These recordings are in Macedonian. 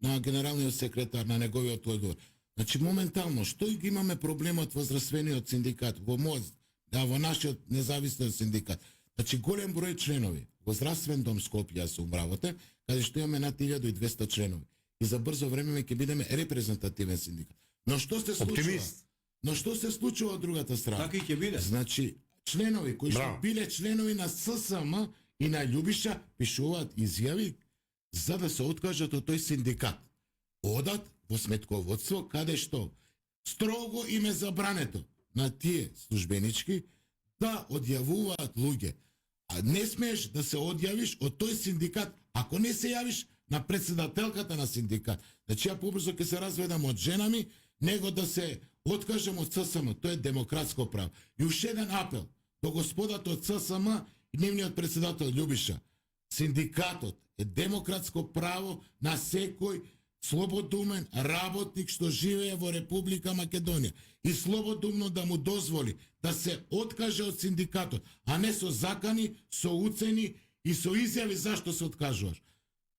на генералниот секретар, на неговиот одговор. Значи моментално што ги имаме проблемот во здравствениот синдикат, во МОЗ, да, во нашиот независен синдикат. Значи голем број членови во здравствен дом Скопје сум работе, каде што имаме над 1200 членови. И за брзо време ќе бидеме репрезентативен синдикат. Но што се случува? Оптимист. Но што се случува од другата страна? Така и ќе биде. Значи, членови кои што биле членови на ССМ и на Љубиша пишуваат изјави за да се откажат од тој синдикат. Одат во сметководство каде што строго им е забрането на тие службенички да одјавуваат луѓе. А не смееш да се одјавиш од тој синдикат ако не се јавиш на председателката на синдикат. Значи ја побрзо ќе се разведам од женами, него да се откажем од ССМ. Тоа е демократско право. И уште еден апел до господата од ССМ и нивниот председател Љубиша. Синдикатот е демократско право на секој слободумен работник што живее во Република Македонија и слободумно да му дозволи да се откаже од синдикатот, а не со закани, со уцени и со изјави зашто се откажуваш.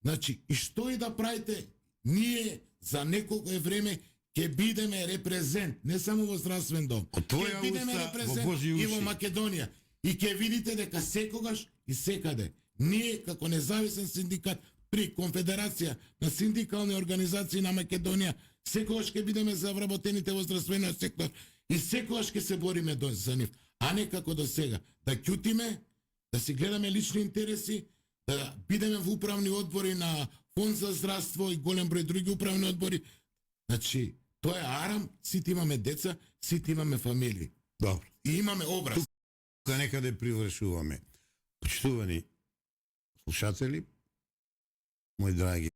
Значи, и што и да правите, ние за неколку време ќе бидеме репрезент, не само во здравствен дом, ќе бидеме репрезент и во Македонија. И ќе видите дека секогаш и секаде, ние како независен синдикат при Конфедерација на синдикални организации на Македонија, секогаш ќе бидеме за вработените во здравствениот сектор и секогаш ќе се бориме за нив, а не како до сега, да ќутиме, да си гледаме лични интереси, да бидеме во управни одбори на Фонд за здравство и голем број други управни одбори. Значи, тоа е арам, сите имаме деца, сите имаме фамилии. Добро. И имаме образ. Тука некаде привршуваме. Почитувани слушатели, мои драги